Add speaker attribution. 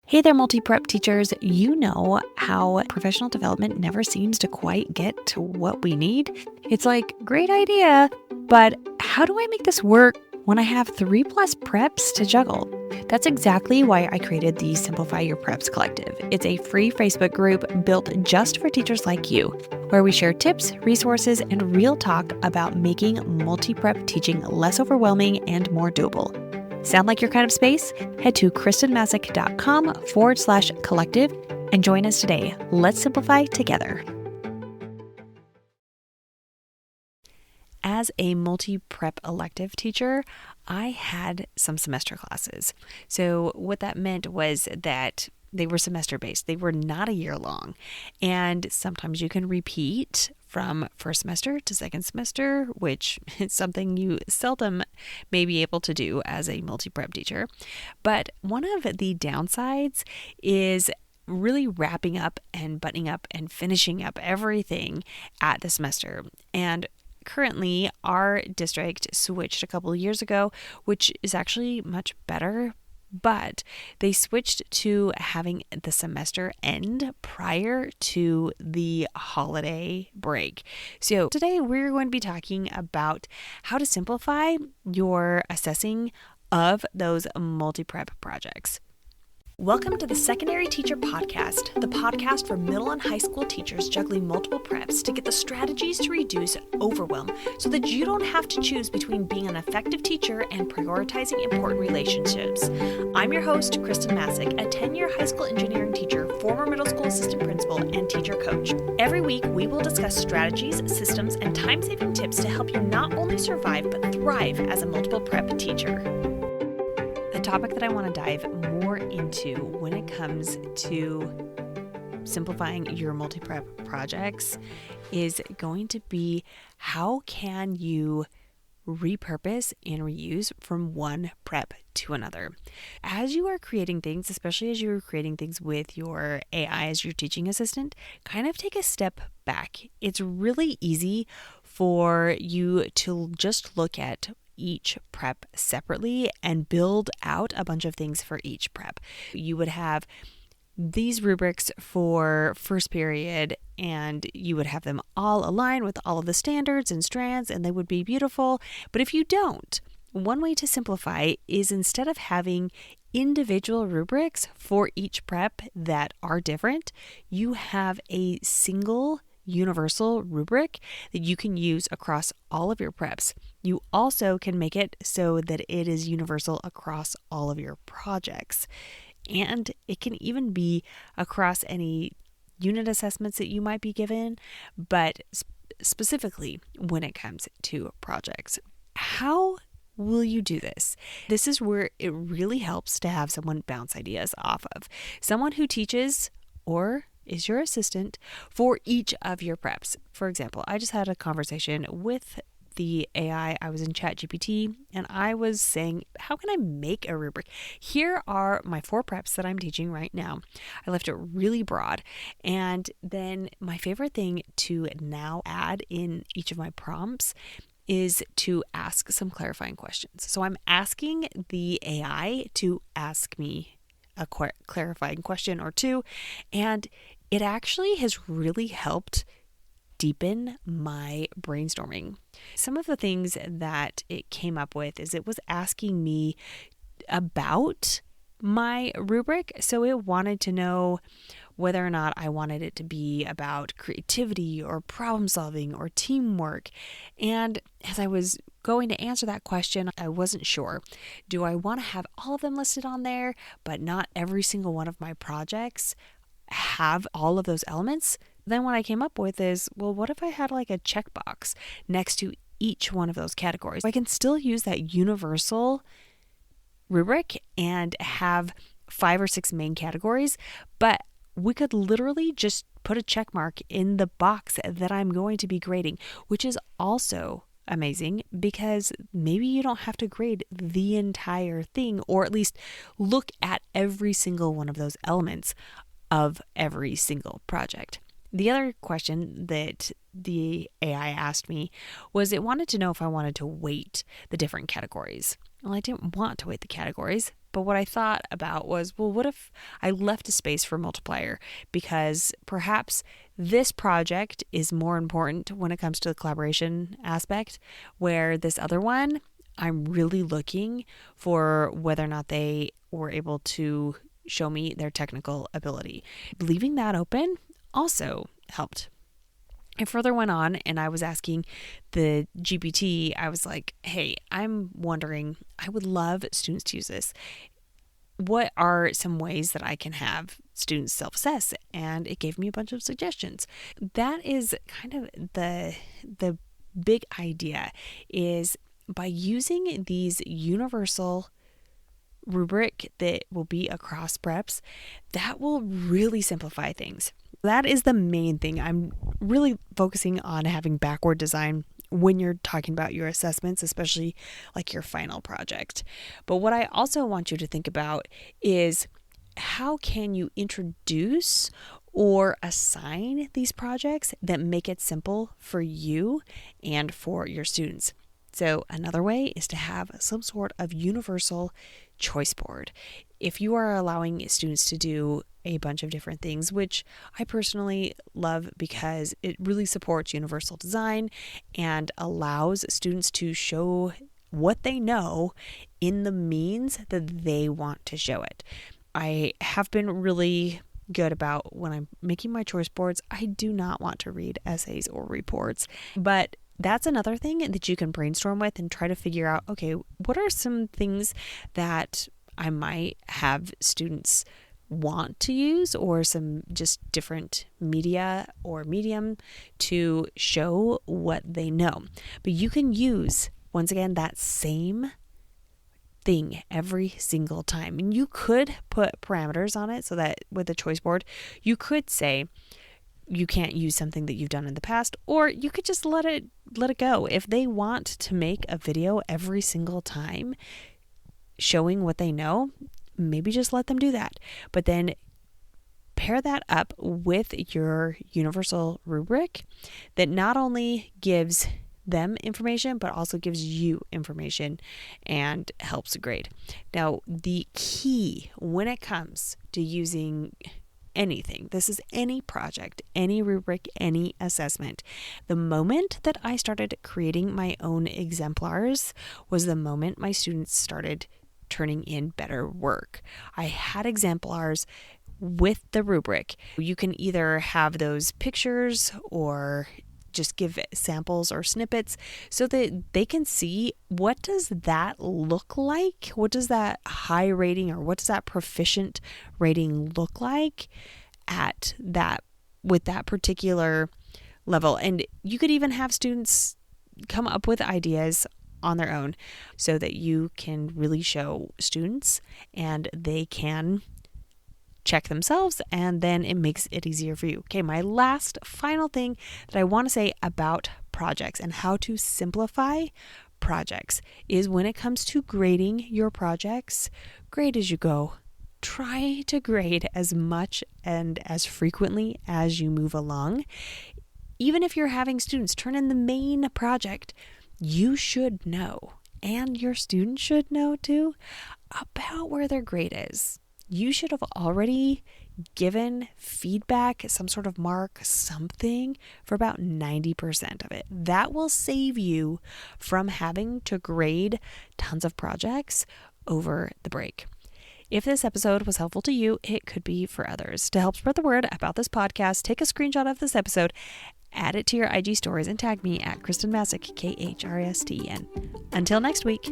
Speaker 1: Hey there, multi-prep teachers. You know how professional development never seems to quite get to what we need? It's like, great idea, but how do I make this work when I have 3+ preps to juggle? That's exactly why I created the Simplify Your Preps Collective. It's a free Facebook group built just for teachers like you, where we share tips, resources, and real talk about making multi-prep teaching less overwhelming and more doable. Sound like your kind of space? Head to kristenmasick.com/collective and join us today. Let's simplify together. As a multi-prep elective teacher, I had some semester classes. So what that meant was that they were semester-based. They were not a year long. And sometimes you can repeat from first semester to second semester, which is something you seldom may be able to do as a multi-prep teacher. But one of the downsides is really wrapping up and buttoning up and finishing up everything at the semester. And currently, our district switched a couple of years ago, which is actually much better. But they switched to having the semester end prior to the holiday break. So today we're going to be talking about how to simplify your assessing of those multi-prep projects. Welcome to the Secondary Teacher Podcast, the podcast for middle and high school teachers juggling multiple preps to get the strategies to reduce overwhelm so that you don't have to choose between being an effective teacher and prioritizing important relationships. I'm your host, Kristen Masick, a 10-year high school engineering teacher, former middle school assistant principal, and teacher coach. Every week, we will discuss strategies, systems, and time-saving tips to help you not only survive but thrive as a multiple prep teacher. The topic that I want to dive more into when it comes to simplifying your multi-prep projects is going to be how can you repurpose and reuse from one prep to another. As you are creating things, especially as you're creating things with your AI as your teaching assistant, kind of take a step back. It's really easy for you to just look at each prep separately and build out a bunch of things for each prep. You would have these rubrics for first period, and you would have them all align with all of the standards and strands, and they would be beautiful. But if you don't, one way to simplify is instead of having individual rubrics for each prep that are different, you have a single universal rubric that you can use across all of your preps. You also can make it so that it is universal across all of your projects. And it can even be across any unit assessments that you might be given, but specifically when it comes to projects. How will you do this? This is where it really helps to have someone bounce ideas off of. Someone who teaches or is your assistant for each of your preps. For example, I just had a conversation with the AI. I was in ChatGPT and I was saying, how can I make a rubric? Here are my 4 preps that I'm teaching right now. I left it really broad. And then my favorite thing to now add in each of my prompts is to ask some clarifying questions. So I'm asking the AI to ask me a clarifying question or two, and it actually has really helped deepen my brainstorming. Some of the things that it came up with is it was asking me about my rubric. So it wanted to know whether or not I wanted it to be about creativity or problem solving or teamwork. And as I was going to answer that question, I wasn't sure. Do I want to have all of them listed on there, but not every single one of my projects have all of those elements? Then what I came up with is, well, what if I had like a checkbox next to each one of those categories? I can still use that universal rubric and have 5 or 6 main categories, but we could literally just put a check mark in the box that I'm going to be grading, which is also amazing because maybe you don't have to grade the entire thing, or at least look at every single one of those elements of every single project. The other question that the AI asked me was it wanted to know if I wanted to weight the different categories. Well, I didn't want to weight the categories But what I thought about was, well, what if I left a space for multiplier? Because perhaps this project is more important when it comes to the collaboration aspect, where this other one, I'm really looking for whether or not they were able to show me their technical ability. Leaving that open also helped. I further went on and I was asking the GPT, I was like, hey, I'm wondering, I would love students to use this. What are some ways that I can have students self-assess? And it gave me a bunch of suggestions. That is kind of the big idea, is by using these universal rubric that will be across preps, that will really simplify things. That is the main thing. I'm really focusing on having backward design when you're talking about your assessments, especially like your final project. But what I also want you to think about is, how can you introduce or assign these projects that make it simple for you and for your students? So another way is to have some sort of universal choice board. If you are allowing students to do a bunch of different things, which I personally love because it really supports universal design and allows students to show what they know in the means that they want to show it. I have been really good about, when I'm making my choice boards, I do not want to read essays or reports, but that's another thing that you can brainstorm with and try to figure out, okay, what are some things that I might have students want to use, or some just different media or medium to show what they know. But you can use, once again, that same thing every single time. And you could put parameters on it so that with the choice board, you could say, you can't use something that you've done in the past, or you could just let it go. If they want to make a video every single time showing what they know, maybe just let them do that. But then pair that up with your universal rubric that not only gives them information, but also gives you information and helps grade. Now, the key when it comes to using anything, this is any project, any rubric, any assessment. The moment that I started creating my own exemplars was the moment my students started turning in better work. I had exemplars with the rubric. You can either have those pictures or just give samples or snippets so that they can see, what does that look like? What does that high rating or what does that proficient rating look like at that, with that particular level? And you could even have students come up with ideas on their own so that you can really show students and they can check themselves, and then it makes it easier for you. Okay, my last final thing that I want to say about projects and how to simplify projects is, when it comes to grading your projects, grade as you go. Try to grade as much and as frequently as you move along. Even if you're having students turn in the main project, you should know, and your students should know too, about where their grade is. You should have already given feedback, some sort of mark, something for about 90% of it. That will save you from having to grade tons of projects over the break. If this episode was helpful to you, it could be for others. To help spread the word about this podcast, take a screenshot of this episode, add it to your IG stories, and tag me at Kristen Masick, KHRSTEN. Until next week.